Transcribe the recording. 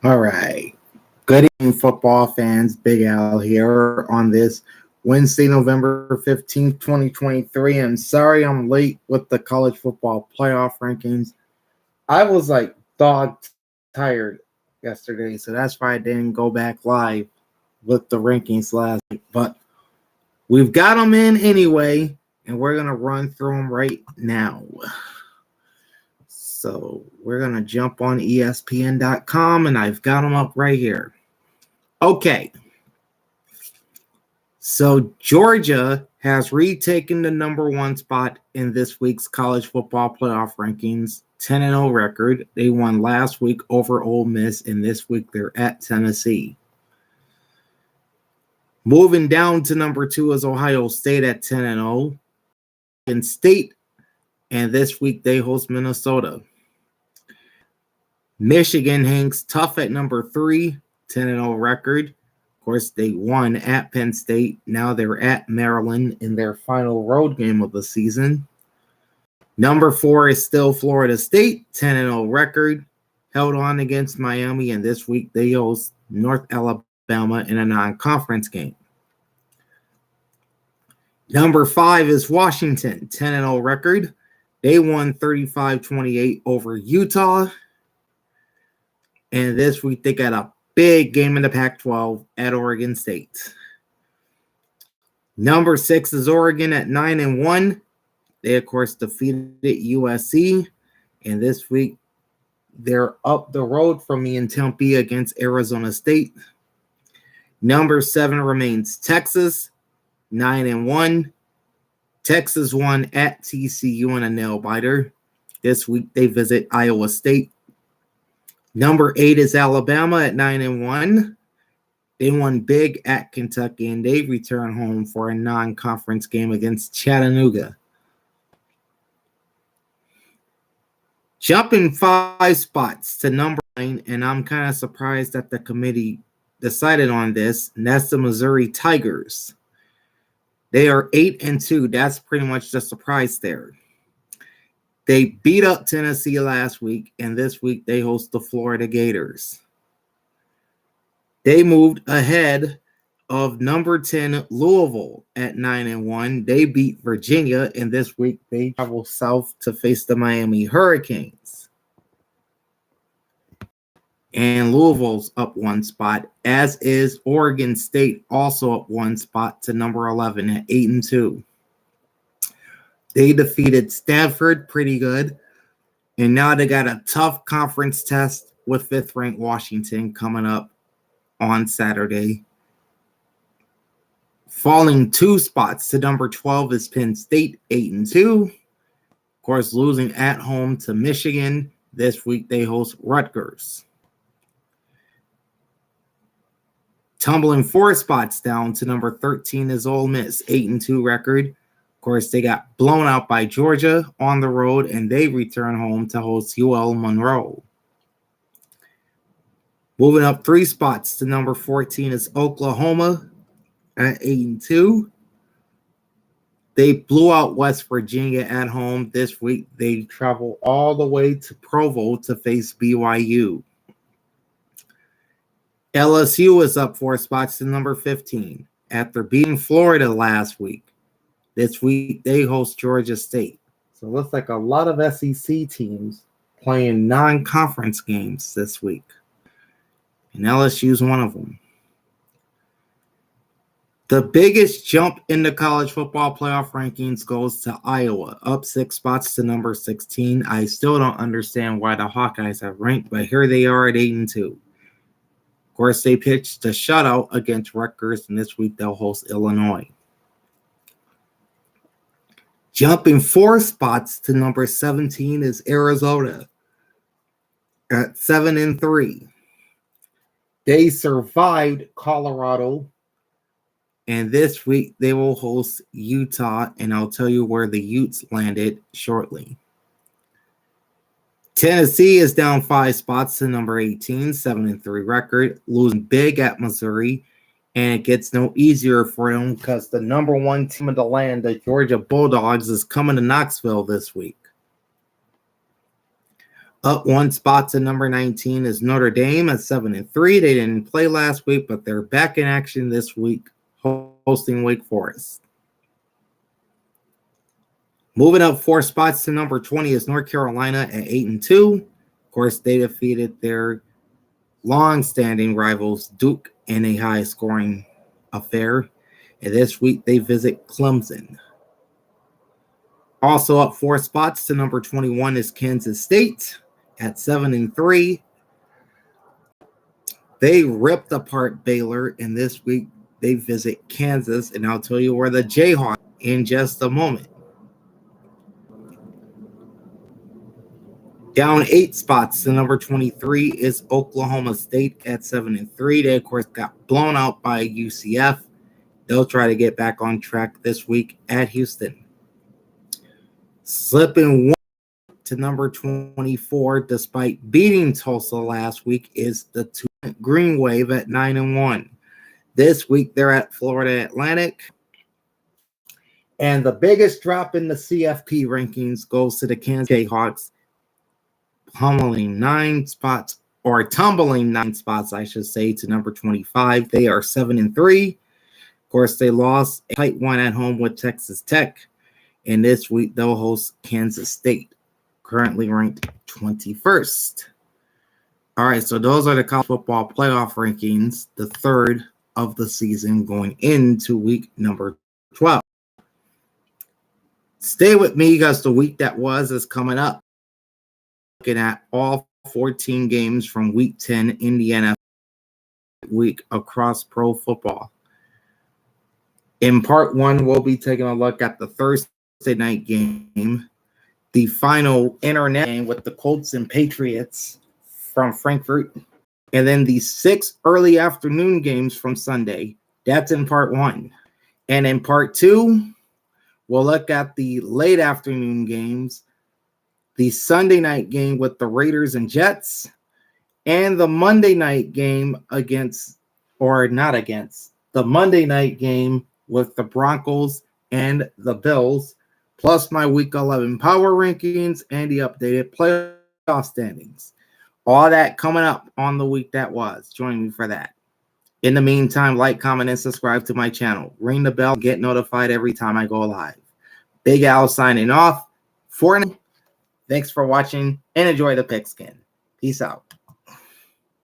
All right. Good evening, football fans. Big Al here on this Wednesday, November 15th, 2023. I'm sorry I'm late with the college football playoff rankings. I was like dog tired yesterday, so that's why I didn't go back live with the rankings last week. But we've got them in anyway, and we're going to run through them right now. So we're going to jump on ESPN.com, and I've got them up right here. Okay. So Georgia has retaken the number one spot in this week's college football playoff rankings, 10-0 record. They won last week over Ole Miss, and this week they're at Tennessee. Moving down to number two is Ohio State at 10-0. In state, and this week they host Minnesota. Michigan hangs tough at number three, 10-0 record. Of course, they won at Penn State. Now they're at Maryland in their final road game of the season. Number four is still Florida State, 10-0 record. Held on against Miami, and this week they host North Alabama in a non-conference game. Number five is Washington, 10-0 record. They won 35-28 over Utah. And this week they got a big game in the Pac-12 at Oregon State. Number six is Oregon at 9-1. They, of course, defeated USC. And this week they're up the road from me in Tempe against Arizona State. Number seven remains Texas, 9-1. Texas won at TCU in a nail-biter. This week they visit Iowa State. Number eight is Alabama at 9-1. They won big at Kentucky, and they return home for a non-conference game against Chattanooga. Jumping 5 spots to number 9, and I'm kind of surprised that the committee decided on this, and that's the Missouri Tigers. They are 8-2. That's pretty much the surprise there. They beat up Tennessee last week, and this week they host the Florida Gators. They moved ahead of number 10 Louisville at 9-1. They beat Virginia, and this week they travel south to face the Miami Hurricanes. And Louisville's up 1 spot, as is Oregon State, also up 1 spot to number 11 at 8-2. They defeated Stanford pretty good, and now they got a tough conference test with 5th-ranked Washington coming up on Saturday. Falling 2 spots to number 12 is Penn State, 8-2. Of course, losing at home to Michigan. This week they host Rutgers. Tumbling 4 spots down to number 13 is Ole Miss, 8-2 record. Of course, they got blown out by Georgia on the road, and they return home to host UL Monroe. Moving up 3 spots to number 14 is Oklahoma at 8-2. They blew out West Virginia at home this week. They travel all the way to Provo to face BYU. LSU is up 4 spots to number 15 after beating Florida last week. This week, they host Georgia State. So it looks like a lot of SEC teams playing non-conference games this week. And LSU is one of them. The biggest jump in the college football playoff rankings goes to Iowa, up 6 spots to number 16. I still don't understand why the Hawkeyes have ranked, but here they are at 8-2. Of course, they pitched a shutout against Rutgers, and this week they'll host Illinois. Jumping 4 spots to number 17 is Arizona at 7-3. They survived Colorado, and this week they will host Utah, and I'll tell you where the Utes landed shortly. Tennessee is down 5 spots to number 18, 7-3 record, losing big at Missouri. And it gets no easier for them because the number 1 team in the land, the Georgia Bulldogs, is coming to Knoxville this week. Up one spot to number 19 is Notre Dame at 7-3. They didn't play last week, but they're back in action this week, hosting Wake Forest. Moving up 4 spots to number 20 is North Carolina at 8-2. Of course, they defeated their long-standing rivals Duke in a high-scoring affair. And this week they visit Clemson. Also up 4 spots to number 21 is Kansas State at 7-3. They ripped apart Baylor, and this week they visit Kansas, and I'll tell you where the Jayhawks in just a moment. Down 8 spots to number 23 is Oklahoma State at 7-3. They, of course, got blown out by UCF. They'll try to get back on track this week at Houston. Slipping 1 to number 24, despite beating Tulsa last week, is the Green Wave at 9-1. This week they're at Florida Atlantic. And the biggest drop in the CFP rankings goes to the Kansas Jayhawks, tumbling 9 spots, I should say, to number 25. They are 7-3. Of course, they lost a tight one at home with Texas Tech. And this week they'll host Kansas State, currently ranked 21st. All right, so those are the college football playoff rankings, the third of the season going into week number 12. Stay with me because the week that was is coming up. Looking at all 14 games from week 10 in the NFL week across pro football. In part 1, we'll be taking a look at the Thursday night game, the final internet game with the Colts and Patriots from Frankfurt, and then the 6 early afternoon games from Sunday. That's in part 1. And in part 2, we'll look at the late afternoon games, the Sunday night game with the Raiders and Jets, and the Monday night game the Monday night game with the Broncos and the Bills, plus my week 11 power rankings and the updated playoff standings. All that coming up on the week that was. Join me for that. In the meantime, like, comment, and subscribe to my channel. Ring the bell, get notified every time I go live. Big Al signing off. For now, thanks for watching and enjoy the pigskin. Peace out.